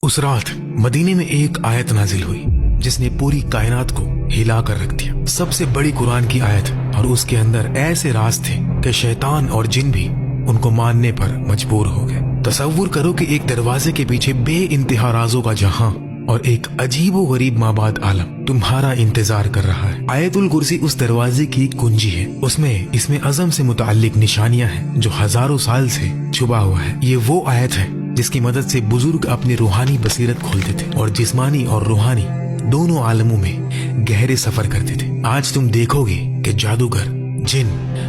اس رات مدینے میں ایک آیت نازل ہوئی جس نے پوری کائنات کو ہلا کر رکھ دیا. سب سے بڑی قرآن کی آیت, اور اس کے اندر ایسے راز تھے کہ شیطان اور جن بھی ان کو ماننے پر مجبور ہو گئے. تصور کرو کہ ایک دروازے کے پیچھے بے انتہا رازوں کا جہاں اور ایک عجیب و غریب مابعد عالم تمہارا انتظار کر رہا ہے. آیت الکرسی اس دروازے کی کنجی ہے. اس میں اسم اعظم سے متعلق نشانیاں ہیں جو ہزاروں سال سے چھپا ہوا ہے. یہ وہ آیت ہے جس کی مدد سے بزرگ اپنی روحانی بصیرت کھولتے تھے اور جسمانی اور روحانی دونوں عالموں میں گہرے سفر کرتے تھے. آج تم دیکھو گے کہ جادوگر, جن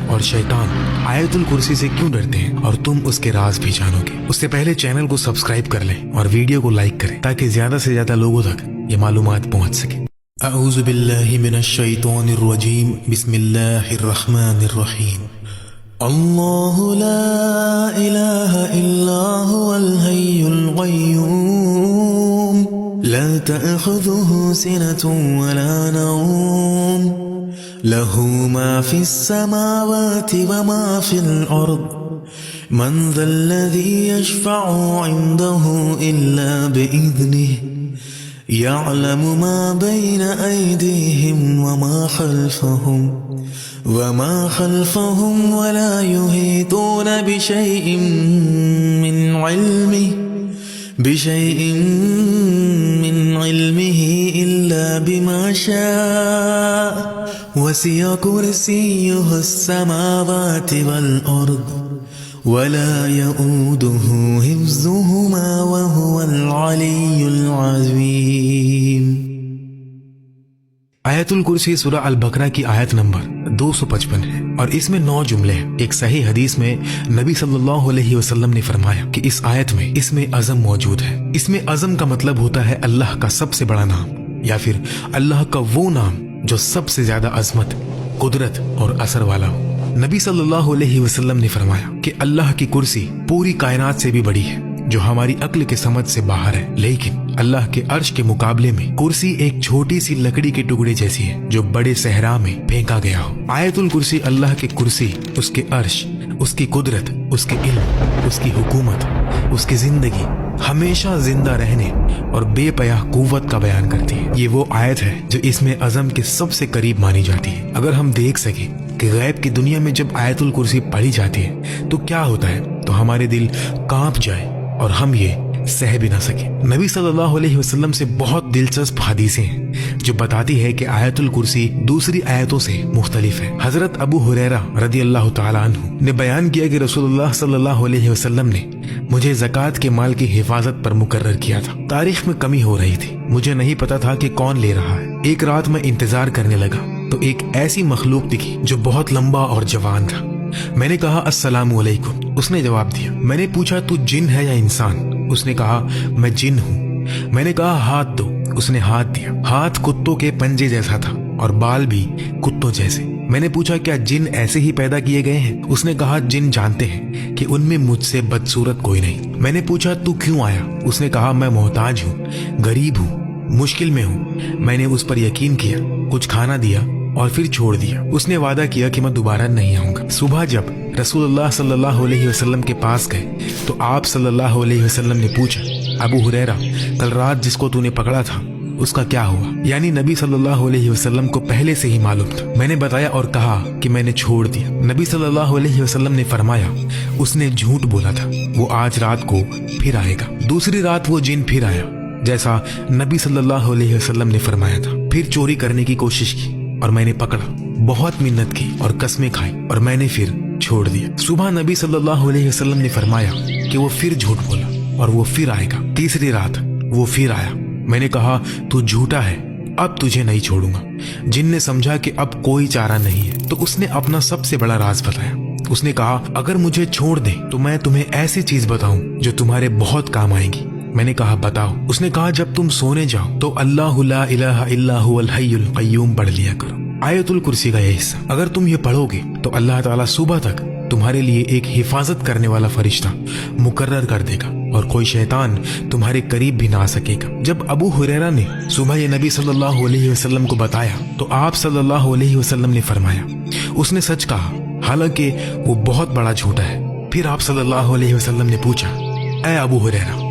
اور شیطان آیت الکرسی سے کیوں ڈرتے ہیں, اور تم اس کے راز بھی جانو گے. اس سے پہلے چینل کو سبسکرائب کر لیں اور ویڈیو کو لائک کریں تاکہ زیادہ سے زیادہ لوگوں تک یہ معلومات پہنچ سکے. اعوذ باللہ من الشیطان الرجیم. بسم اللہ الرحمن الرحیم. اللہ لا الہ الا هو الحی القیوم لا تأخذه سنة ولا نوم له ما في السماوات وما في الأرض من ذا الذي يشفع عنده إلا بإذنه يعلم ما بين أيديهم وما خلفهم ولا يحيطون بشيء من علمه إلا بما شاء وسع كرسيه السماوات والأرض ولا يؤوده حفظهما وهو العلي العظيم. آیت الکرسی سورہ البقرہ کی آیت نمبر 255 ہے اور اس میں 9 جملے ہیں. ایک صحیح حدیث میں نبی صلی اللہ علیہ وسلم نے فرمایا کہ اس آیت میں اسم اعظم موجود ہے. اسم اعظم کا مطلب ہوتا ہے اللہ کا سب سے بڑا نام, یا پھر اللہ کا وہ نام جو سب سے زیادہ عظمت, قدرت اور اثر والا ہو. نبی صلی اللہ علیہ وسلم نے فرمایا کہ اللہ کی کرسی پوری کائنات سے بھی بڑی ہے جو ہماری عقل کے سمجھ سے باہر ہے, لیکن اللہ کے عرش کے مقابلے میں کرسی ایک چھوٹی سی لکڑی کے ٹکڑے جیسی ہے جو بڑے صحرا میں پھینکا گیا ہو. آیت الکرسی اللہ کی کرسی اس کے عرش, اس کی قدرت, اس کے علم, اس کی حکومت, اس کی زندگی, ہمیشہ زندہ رہنے اور بے پناہ قوت کا بیان کرتی ہے. یہ وہ آیت ہے جو اسم اعظم کے سب سے قریب مانی جاتی ہے. اگر ہم دیکھ سکیں کہ غیب کی دنیا میں جب آیت الکرسی پڑھی جاتی ہے تو کیا ہوتا ہے, تو ہمارے دل کانپ جائے اور ہم یہ سہ بھی نہ سکیں. نبی صلی اللہ علیہ وسلم سے بہت دلچسپ حدیثیں ہیں جو بتاتی ہے کہ آیت الکرسی دوسری آیتوں سے مختلف ہے. حضرت ابو ہریرہ رضی اللہ تعالیٰ عنہ نے بیان کیا کہ رسول اللہ صلی اللہ علیہ وسلم نے مجھے زکوٰۃ کے مال کی حفاظت پر مقرر کیا تھا. تاریخ میں کمی ہو رہی تھی, مجھے نہیں پتا تھا کہ کون لے رہا ہے. ایک رات میں انتظار کرنے لگا تو ایک ایسی مخلوق دکھی جو بہت لمبا اور جوان تھا. میں نے کہا السلام علیکم. اس نے جواب دیا. میں نے پوچھا تو جن ہے یا انسان؟ اس نے کہا میں جن ہوں. میں نے کہا ہاتھ دو. اس نے ہاتھ دیا. ہاتھ کتوں کے پنجے جیسا تھا اور بال بھی کتوں جیسے. میں نے پوچھا کیا جن ایسے ہی پیدا کیے گئے ہیں؟ اس نے کہا جن جانتے ہیں کہ ان میں مجھ سے بدصورت کوئی نہیں. میں نے پوچھا تو کیوں آیا؟ اس نے کہا میں محتاج ہوں, غریب ہوں, مشکل میں ہوں. میں نے اس پر یقین کیا, کچھ کھانا دیا اور پھر چھوڑ دیا. اس نے وعدہ کیا کہ میں دوبارہ نہیں آؤں گا. صبح جب رسول اللہ صلی اللہ علیہ وسلم کے پاس گئے تو آپ صلی اللہ علیہ وسلم نے پوچھا ابو ہریرہ کل رات جس کو تو نے پکڑا تھا اس کا کیا ہوا؟ یعنی نبی صلی اللہ علیہ وسلم کو پہلے سے ہی معلوم تھا. میں نے بتایا اور کہا کہ میں نے چھوڑ دیا. نبی صلی اللہ علیہ وسلم نے فرمایا اس نے جھوٹ بولا تھا, وہ آج رات کو پھر آئے گا. دوسری رات وہ جن پھر آیا جیسا نبی صلی اللہ علیہ وسلم نے فرمایا تھا. پھر چوری کرنے کی کوشش کی اور میں نے پکڑا, بہت منت کی اور قسمیں کھائی اور میں نے پھر چھوڑ دیا. صبح نبی صلی اللہ علیہ وسلم نے فرمایا کہ وہ پھر جھوٹ بولا اور وہ پھر آئے گا. تیسری رات وہ پھر آیا. میں نے کہا تو جھوٹا ہے, اب تجھے نہیں چھوڑوں گا. جن نے سمجھا کہ اب کوئی چارہ نہیں ہے تو اس نے اپنا سب سے بڑا راز بتایا. اس نے کہا اگر مجھے چھوڑ دیں تو میں تمہیں ایسی چیز بتاؤں جو تمہارے بہت کام آئے گی. میں نے کہا بتاؤ. اس نے کہا جب تم سونے جاؤ تو اللہ لا الہ الا هو الحی القیوم پڑھ لیا کرو. آیت الکرسی کا یہ حصہ اگر تم یہ پڑھو گے تو اللہ تعالیٰ صبح تک تمہارے لیے ایک حفاظت کرنے والا فرشتہ مقرر کر دے گا اور کوئی شیطان تمہارے قریب بھی نہ آ سکے گا. جب ابو ہریرہ نے صبح یہ نبی صلی اللہ علیہ وسلم کو بتایا تو آپ صلی اللہ علیہ وسلم نے فرمایا اس نے سچ کہا, حالانکہ وہ بہت بڑا جھوٹا ہے. پھر آپ صلی اللہ علیہ وسلم نے پوچھا اے ابو ہریرہ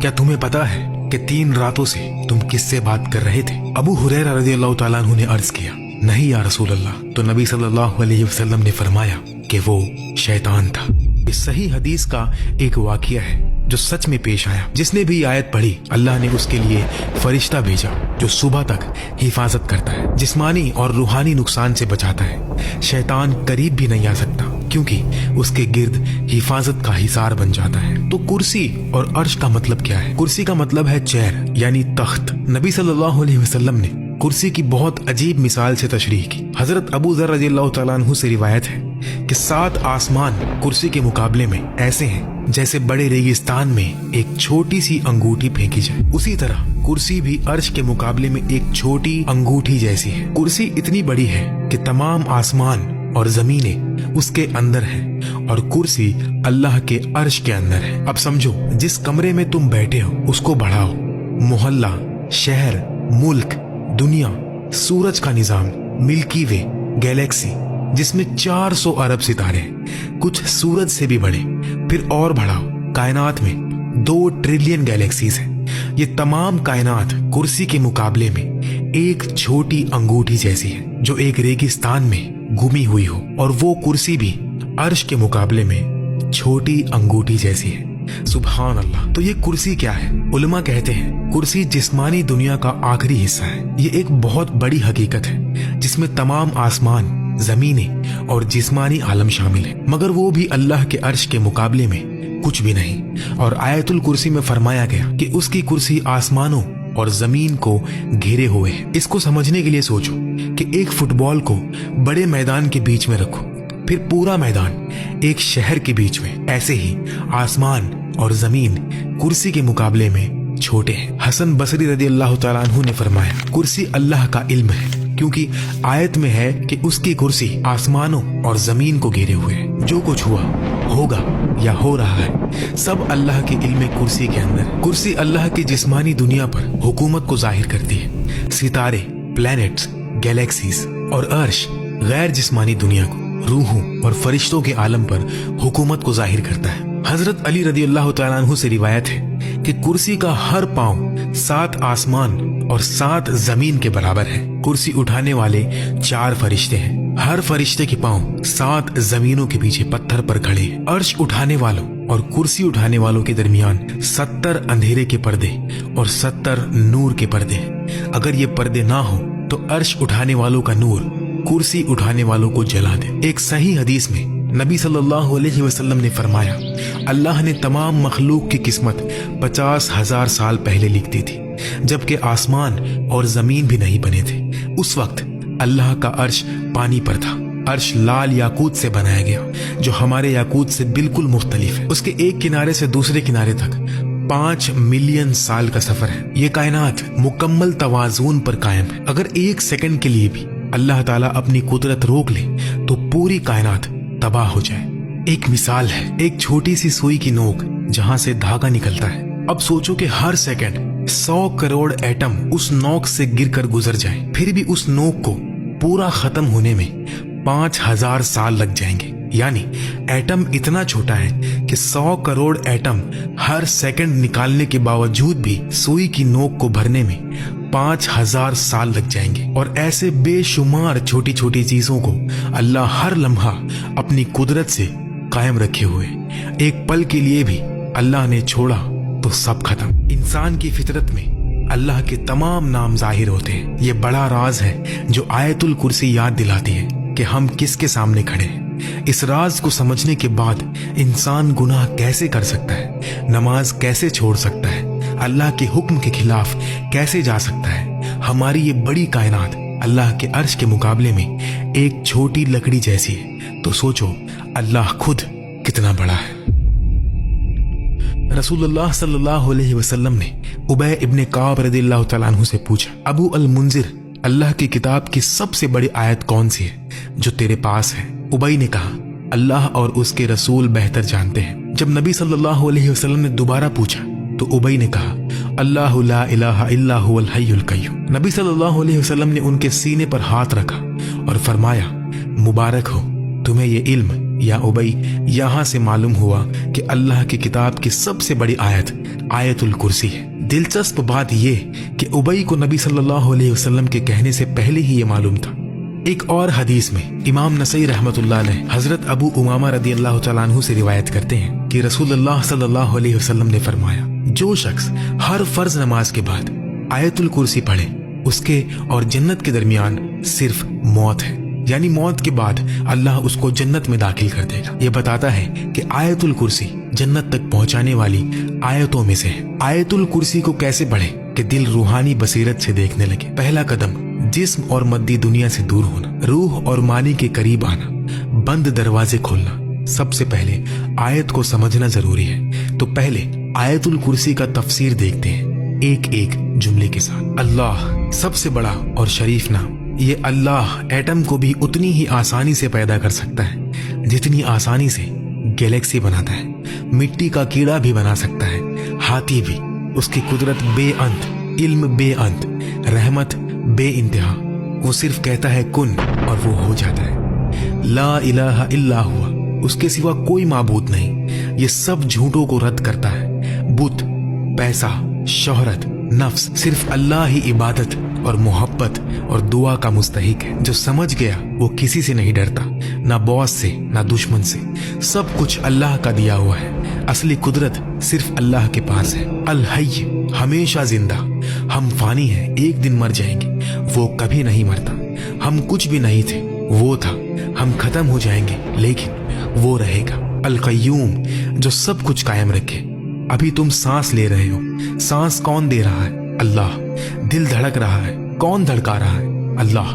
کیا تمہیں پتا ہے कि 3 रातों से तुम किससे बात कर रहे थे? अबू हुरैरा रज़ियल्लाहु ताला अन्हु ने अर्ज किया, नहीं या रसूल अल्लाह। तो नबी सल्लल्लाहु अलैहि वसल्लम ने फरमाया कि वो शैतान था। इस सही हदीस का एक वाकया है जो सच में पेश आया। जिसने भी आयत पढ़ी, अल्लाह ने उसके लिए फरिश्ता भेजा जो सुबह तक हिफाजत करता है, जिस्मानी और रूहानी नुकसान से बचाता है। शैतान करीब भी नहीं आ सकता क्योंकि उसके गिर्द हिफाजत का हिसार बन जाता है। तो कुर्सी और अर्श का मतलब क्या है? कुर्सी का मतलब है चेयर यानी तख्त। नबी सल्लल्लाहु अलैहि वसल्लम ने कुर्सी की बहुत अजीब मिसाल से तशरीह की। हजरत अबू ज़र रज़ियल्लाहु ताला अन्हु से रिवायत है कि 7 आसमान कुर्सी के मुकाबले में ऐसे हैं जैसे बड़े रेगिस्तान में एक छोटी सी अंगूठी फेंकी जाए। उसी तरह कुर्सी भी अर्श के मुकाबले में एक छोटी अंगूठी जैसी है। कुर्सी इतनी बड़ी है कि तमाम आसमान और जमीनें उसके अंदर हैं और कुर्सी अल्लाह के अर्श के अंदर है। अब समझो, जिस कमरे में तुम बैठे हो उसको बढ़ाओ। मोहल्ला, शहर, मुल्क, दुनिया, सूरज का निजाम, मिल्की वे, गैलेक्सी जिसमें 400 अरब सितारे हैं, कुछ सूरज से भी बड़े। फिर और बढ़ाओ, कायनात में 2 ट्रिलियन गैलेक्सीज हैं। ये तमाम कायनात कुर्सी के मुकाबले में एक छोटी अंगूठी जैसी है जो एक रेगिस्तान में गुमी हुई हो, और वो कुर्सी भी अर्श के मुकाबले में छोटी अंगूठी जैसी है। सुभान अल्लाह। तो ये कुर्सी क्या है? उलमा कहते हैं कुर्सी जिस्मानी दुनिया का आखिरी हिस्सा है। ये एक बहुत बड़ी हकीकत है जिसमें तमाम आसमान, जमीनें और जिस्मानी आलम शामिल है, मगर वो भी अल्लाह के अर्श के मुकाबले में कुछ भी नहीं। और आयतुल कुर्सी में फरमाया गया कि उसकी कुर्सी आसमानों और जमीन को घेरे हुए है। इसको समझने के लिए सोचो कि एक फुटबॉल को बड़े मैदान के बीच में रखो, फिर पूरा मैदान एक शहर के बीच में। ऐसे ही आसमान और जमीन कुर्सी के मुकाबले में छोटे हैं। हसन बसरी रज़ियल्लाहु ताला अन्हु ने फरमाया, कुर्सी अल्लाह का इल्म है क्योंकि आयत में है कि उसकी कुर्सी आसमानों और जमीन को घेरे हुए है। जो कुछ हुआ, होगा या हो रहा है, सब अल्लाह के इल्म कुर्सी के अंदर। कुर्सी अल्लाह की जिस्मानी दुनिया पर हुकूमत को जाहिर करती है। सितारे, प्लैनेट्स, गैलेक्सीज और अर्श गैर जिस्मानी दुनिया को, रूहों और फरिश्तों के आलम पर हुकूमत को जाहिर करता है। हजरत अली रज़ियल्लाहु ताला अन्हु से रिवायत है कि कुर्सी का हर पांव 7 आसमान और 7 जमीन के बराबर है। कुर्सी उठाने वाले 4 फरिश्ते हैं। हर फरिश्ते के पांव 7 जमीनों के पीछे पत्थर पर खड़े हैं। अर्श उठाने वालों और कुर्सी उठाने वालों के दरमियान 70 अंधेरे के पर्दे और 70 नूर के पर्दे हैं। अगर ये पर्दे ना हो तो अर्श उठाने वालों का नूर कुर्सी उठाने वालों को जला दे। एक सही हदीस में नबी सल्लल्लाहु अलैहि वसल्लम ने फरमाया, अल्लाह ने तमाम मखलूक की किस्मत 50,000 साल पहले लिख दी थी, जबकि आसमान और जमीन भी नहीं बने थे। उस वक्त अल्लाह का अर्श पानी पर था। अर्श लाल याकूत से बनाया गया जो हमारे याकूत से बिल्कुल मुख्तलिफ है। उसके एक किनारे से दूसरे किनारे तक 5 मिलियन साल का सफर है। ये कायनात मुकम्मल तवाज़ुन पर कायम है। अगर 1 सेकंड के लिए भी अल्लाह ताला अपनी कुदरत रोक ले तो पूरी कायनात तबाह हो जाए। एक मिसाल है, एक छोटी सी सुई की नोक जहां से धागा निकलता है। अब सोचो कि हर सेकंड 100 करोड़ एटम उस नोक से गिरकर गुजर जाए, फिर भी उस नोक को पूरा खत्म होने में 5000 साल लग जाएंगे। यानी एटम इतना छोटा है कि 100 करोड़ एटम हर सेकंड निकालने के बावजूद भी सुई की नोक को भरने में 5000 साल लग जाएंगे। और ऐसे बेशुमार छोटी छोटी चीजों को अल्लाह हर लम्हा अपनी कुदरत से कायम रखे हुए। एक पल के लिए भी अल्लाह ने छोड़ा तो सब खत्म। इंसान की फितरत में अल्लाह के तमाम नाम जाहिर होते हैं। ये बड़ा राज है जो आयतुल कुर्सी याद दिलाती है कि हम किसके सामने खड़े हैं। इस राज को समझने के बाद इंसान गुनाह कैसे कर सकता है, नमाज कैसे छोड़ सकता है, अल्लाह के हुक्म के खिलाफ कैसे जा सकता है। हमारी ये बड़ी कायनात अल्लाह के अर्श के मुकाबले में एक छोटी लकड़ी जैसी है। तो सोचो अल्लाह खुद कितना बड़ा है। रसूलुल्लाह सल्लल्लाहु अलैहि वसल्लम ने उबय इब्ने काब रज़ियल्लाहु तआला अन्हु से पूछा, अबू अल मुंजिर, अल्लाह की किताब की सबसे बड़ी आयत कौन सी है जो तेरे पास है? उबय ने कहा, अल्लाह और उसके रसूल बेहतर जानते हैं। जब नबी सल्लल्लाहु अलैहि वसल्लम ने दोबारा पूछा तो उबय ने कहा, अल्लाहु ला इलाहा इल्ला हुवल हय्युल कय्यूम। नबी सल्लल्लाहु अलैहि वसल्लम ने उनके सीने पर हाथ रखा और फरमाया, मुबारक हो तुम्हें ये इल्म या उबय, यहाँ से मालूम हुआ कि अल्लाह की किताब की सबसे बड़ी आयत आयतुल कुर्सी है। दिलचस्प बात यह कि उबई को नबी सल्लल्लाहु अलैहि वसल्लम के कहने से पहले ही ये मालूम था। एक और हदीस में इमाम नसई रहमतुल्लाह अलैह हजरत अबू उमामा रदियल्लाहु तआला अन्हु से रिवायत करते हैं कि रसूलुल्लाह सल्लल्लाहु अलैहि वसल्लम ने फरमाया, जो शख्स हर फर्ज नमाज के बाद आयतुल कुर्सी पढ़े उसके और जन्नत के दरमियान सिर्फ मौत है, यानी मौत के बाद अल्लाह उसको जन्नत में दाखिल कर देगा। ये बताता है कि आयतुल कुर्सी जन्नत तक पहुंचाने वाली आयतों में से है। आयतुल कुर्सी को कैसे पढ़े कि दिल रूहानी बसीरत से देखने लगे। पहला कदम जिस्म और मद्दी दुनिया से दूर होना, रूह और मानी के करीब आना, बंद दरवाजे खोलना। सबसे पहले आयत को समझना जरूरी है, तो पहले आयतुल कुर्सी का तफसीर देखते हैं एक एक जुमले के साथ। अल्लाह सबसे बड़ा और शरीफ नाम। ये अल्लाह एटम को भी उतनी ही आसानी से पैदा कर सकता है जितनी आसानी से गैलेक्सी बनाता है। मिट्टी का कीड़ा भी बना सकता है, हाथी भी। उसकी कुदरत बेअंत, इल्म बेअंत, रहमत बे इंतहा। वो सिर्फ कहता है कुन और वो हो जाता है। ला इलाहा इल्ला हुआ, उसके सिवा कोई माबूद नहीं। ये सब झूठों को रद्द करता है। बुत, पैसा, शोहरत, नफ्स, सिर्फ अल्लाह ही इबादत और मोहब्बत और दुआ का मुस्तहिक है। जो समझ गया वो किसी से नहीं डरता, ना बॉस से ना दुश्मन से। सब कुछ अल्लाह का दिया हुआ है। असली कुदरत सिर्फ अल्लाह के पास है। अल हय्य, हमेशा जिंदा। हम फानी हैं, एक दिन मर जाएंगे, वो कभी नहीं मरता। हम कुछ भी नहीं थे, वो था। हम खत्म हो जाएंगे लेकिन वो रहेगा। अल कय्यूम, जो सब कुछ कायम रखे। अभी तुम सांस ले रहे हो, सांस कौन दे रहा है? अल्लाह। दिल धड़क रहा है, कौन धड़का रहा है? अल्लाह।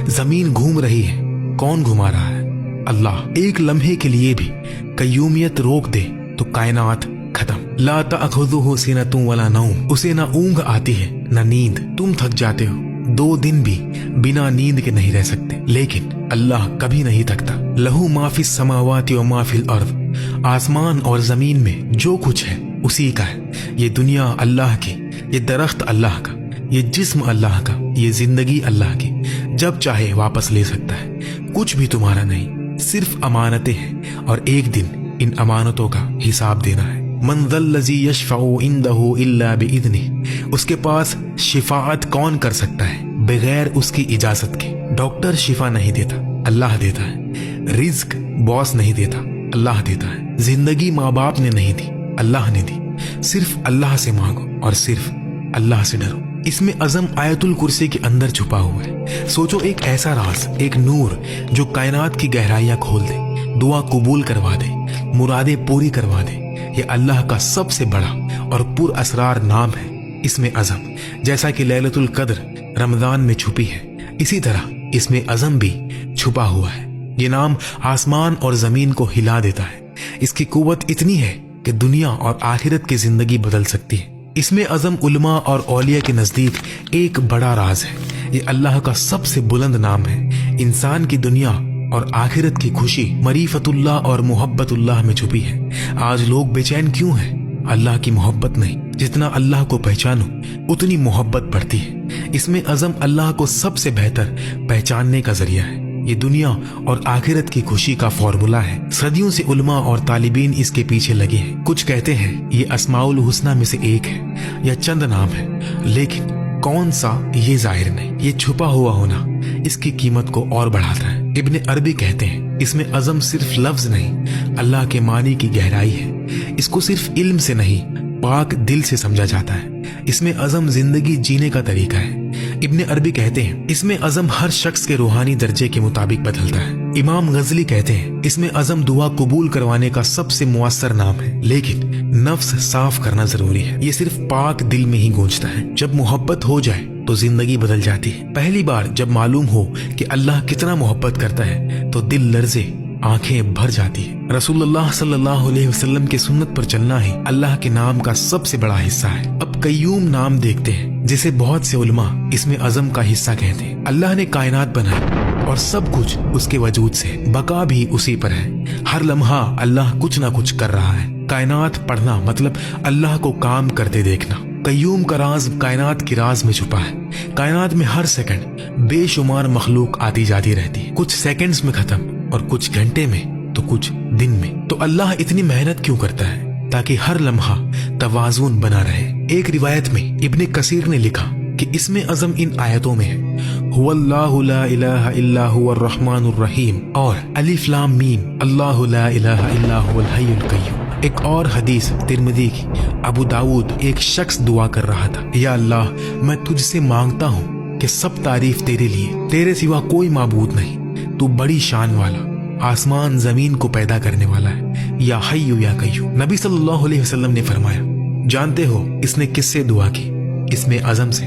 जमीन घूम रही है, कौन घुमा रहा है? अल्लाह। एक लम्हे के लिए भी कय्यूमियत रोक दे तो कायनात खत्म। ला तअखुज़ुहु सिनतुन वला नौम, उसे ना ऊंघ आती है ना नींद। तुम थक जाते हो, 2 दिन भी बिना नींद के नहीं रह सकते, लेकिन अल्लाह कभी नहीं थकता। लहू मा फिस समावाति व मा फिल अर्द, आसमान और जमीन में जो कुछ है उसी का है। ये दुनिया अल्लाह की, ये दरख्त अल्लाह का, ये जिस्म अल्लाह का, ये जिंदगी अल्लाह की। जब चाहे वापस ले सकता है। कुछ भी तुम्हारा नहीं, सिर्फ अमानतें हैं और एक दिन इन अमानतों का हिसाब देना है। मन ज़ल्लज़ी यशफ़अु इंदहु इल्ला बिइज़्निही, उसके पास शिफाअत कौन कर सकता है बगैर उसकी इजाजत के। डॉक्टर शिफा नहीं देता, अल्लाह देता है। रिज्क बॉस नहीं देता, अल्लाह देता है। जिंदगी माँ बाप ने नहीं दी, अल्लाह ने दी। सिर्फ अल्लाह से मांगो और सिर्फ अल्लाह से डरो। इसमें अज़म आयतुल कुर्सी के अंदर छुपा हुआ है। सोचो, एक ऐसा राज, एक नूर जो कायनात की गहराइयां खोल दे, दुआ कबूल करवा दे, मुरादें पूरी करवा दे। ये अल्लाह का सबसे बड़ा और पुर असरार नाम है। इसमें अज़म, जैसा कि लैलतुल कद्र रमजान में छुपी है, इसी तरह इसमें अज़म भी छुपा हुआ है। ये नाम आसमान और जमीन को हिला देता है। इसकी कुव्वत इतनी है कि दुनिया और आखिरत की जिंदगी बदल सकती है। इसमें अज़म उलमा और औलिया के नजदीक एक बड़ा राज है। ये अल्लाह का सबसे बुलंद नाम है। इंसान की दुनिया और आखिरत की खुशी मरीफतुल्लाह और मोहब्बतुल्लाह में छुपी है। आज लोग बेचैन क्यों हैं? अल्लाह की मोहब्बत नहीं। जितना अल्लाह को पहचानो उतनी मोहब्बत बढ़ती है। इसमें अज़म अल्लाह को सबसे बेहतर पहचानने का जरिया है। ये दुनिया और आखिरत की खुशी का फॉर्मूला है। सदियों से उलमा और तालिबीन इसके पीछे लगे हैं। कुछ कहते हैं ये अस्माउल हुस्ना में से एक है या चंद नाम है, लेकिन कौन सा ये जाहिर नहीं। ये छुपा हुआ होना इसकी कीमत को और बढ़ाता है। इब्ने अरबी कहते हैं इसमें अज़म सिर्फ लफ्ज नहीं, अल्लाह के मानी की गहराई है। इसको सिर्फ इल्म से नहीं, पाक दिल से समझा जाता है। इसमें अज़म जिंदगी जीने का तरीका है। इब्ने अरबी कहते हैं इसमें अज़म हर शख्स के रूहानी दर्जे के मुताबिक बदलता है। इमाम गजली कहते हैं इसमें अज़म दुआ कबूल करवाने का सबसे मुअस्सर नाम है, लेकिन नफ्स साफ करना जरूरी है। ये सिर्फ पाक दिल में ही गूंजता है। जब मोहब्बत हो जाए तो जिंदगी बदल जाती है। पहली बार जब मालूम हो कि अल्लाह कितना मोहब्बत करता है तो दिल लर्जे, आंखें भर जाती है। रसूलुल्लाह सल्लल्लाहु अलैहि वसल्लम की सुन्नत पर चलना ही अल्लाह के नाम का सबसे बड़ा हिस्सा है। अब कय्यूम नाम देखते हैं, जिसे बहुत से उलमा इसमें अज़म का हिस्सा कहते हैं। अल्लाह ने कायनात बनाई और सब कुछ उसके वजूद से, बका भी उसी पर है। हर लम्हा अल्लाह कुछ ना कुछ कर रहा है। कायनात पढ़ना मतलब अल्लाह को काम करते देखना। कय्यूम का राज कायनात की राज में छुपा है। कायनात में हर सेकंड बेशुमार मखलूक आती जाती रहती है, कुछ सेकंड्स में खत्म और कुछ घंटे में तो कुछ दिन में। तो अल्लाह इतनी मेहनत क्यों करता है? ताकि हर लम्हा तवाज़ुन बना रहे। एक रिवायत में इब्ने कसीर ने लिखा कि इसमें अज़म इन आयतों में है हुवल्लाहु ला इलाहा इल्ला हुवर रहमानुर रहीम और अलिफ लाम मीम अल्लाहु ला इलाहा इल्ला हुवल हय्युल कय्यूम। एक और हदीस तिरमिज़ी की, अबू दाऊद, एक शख्स दुआ कर रहा था, या अल्लाह मैं तुझसे मांगता हूँ कि सब तारीफ तेरे लिए, तेरे सिवा कोई माबूद नहीं, तू बड़ी शान वाला, आसमान जमीन को पैदा करने वाला है, या हय्यु या कय्यूम। नबी सल्लल्लाहु अलैहि वसल्लम ने फरमाया, जानते हो इसने किससे दुआ की? इसमें अज़म से,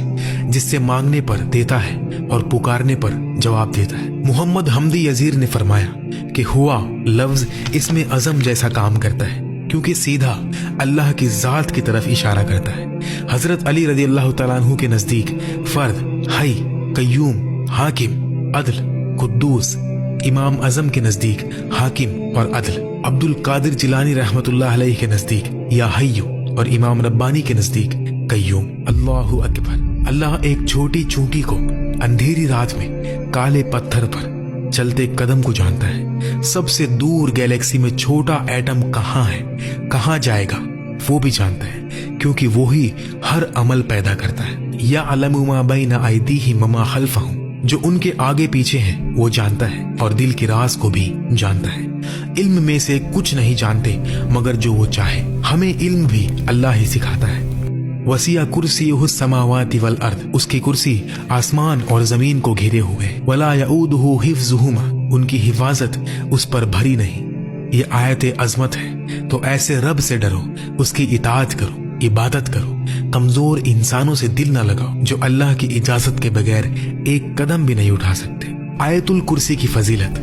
जिससे मांगने पर देता है और पुकारने पर जवाब देता है। मोहम्मद हमदी यजीर ने फरमाया कि हुआ लफ्ज इसमें अज़म जैसा काम करता है क्योंकि सीधा अल्लाह की जात की तरफ इशारा करता है। हजरत अली रज़ी अल्लाह तआला अन्हु के नजदीक फर्द, हई, कय्यूम, हाकिम, अदल, कुद्दूस, इमाम अज़म के नजदीक हाकिम और अदल, अब्दुल कादिर जिलानी रहमतुल्लाह अलैहि के नजदीक या हय्यु और इमाम रब्बानी के नजदीक कय्यूम। अल्लाहु अकबर। अल्लाह एक छोटी चूंटी को अंधेरी रात में काले पत्थर पर चलते कदम को जानता है। सबसे दूर गैलेक्सी में छोटा एटम कहाँ है, कहाँ जाएगा, वो भी जानता है क्योंकि वो ही हर अमल पैदा करता है। या अलमु मा बैना अयदीहिम वमा खल्फहुम, जो उनके आगे पीछे हैं वो जानता है और दिल की राज को भी जानता है। इल्म में से कुछ नहीं जानते मगर जो वो चाहे। हमें इल्म भी अल्लाह ही सिखाता है। वसिया कुर्सीयुहु समावाति वल अर्द, उसकी कुर्सी आसमान और जमीन को घेरे हुए। वला यऊदुहु हिफ्जुहुमा, उनकी हिफाजत उस पर भरी नहीं। ये आयत अजमत है, तो ऐसे रब से डरो, उसकी इताअत करो, इबादत करो, कमजोर इंसानों से दिल न लगाओ जो अल्लाह की इजाजत के बगैर एक कदम भी नहीं उठा सकते। आयतुल कुर्सी की फजीलत,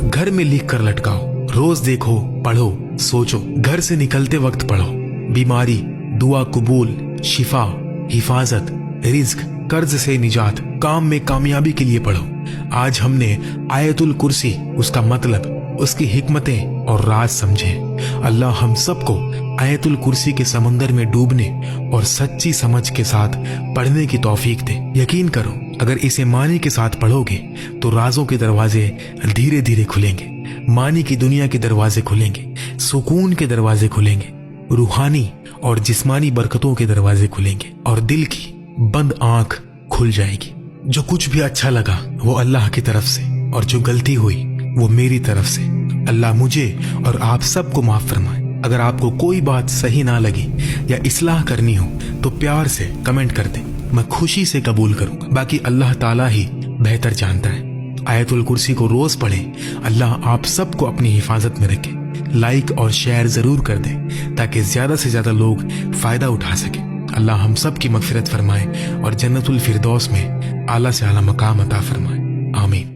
घर में लिख कर लटकाओ, रोज देखो, पढ़ो, सोचो। घर से निकलते वक्त पढ़ो। बीमारी, दुआ कबूल, शिफा, हिफाजत, रिज्क, कर्ज से निजात, काम में कामयाबी के लिए पढ़ो। आज हमने आयतुल कुर्सी, उसका मतलब, उसकी हिकमतें और राज समझे। अल्लाह हम सबको आयतुल कुर्सी के समंदर में डूबने और सच्ची समझ के साथ पढ़ने की तौफीक दे। यकीन करो, अगर इसे मानी के साथ पढ़ोगे तो राजों के दरवाजे धीरे धीरे खुलेंगे, मानी की दुनिया के दरवाजे खुलेंगे, सुकून के दरवाजे खुलेंगे, रूहानी और जिस्मानी बरकतों के दरवाजे खुलेंगे और दिल की बंद आंख खुल जाएगी। जो कुछ भी अच्छा लगा वो अल्लाह की तरफ से और जो गलती हुई वो मेरी तरफ से। अल्लाह मुझे और आप सबको माफ फरमाए। अगर आपको कोई बात सही ना लगी या इस्लाह करनी हो तो प्यार से कमेंट कर दें, मैं खुशी से कबूल करूंगा। बाकी अल्लाह ताला ही बेहतर जानता है। आयतुल कुर्सी को रोज पढ़ें। अल्लाह आप सबको अपनी हिफाजत में रखे। लाइक और शेयर जरूर कर दें ताकि ज्यादा से ज्यादा लोग फायदा उठा सके। अल्लाह हम सब की मगफिरत फरमाए और जन्नतुल फिरदौस में आला से आला मकाम अता फरमाए। आमीन।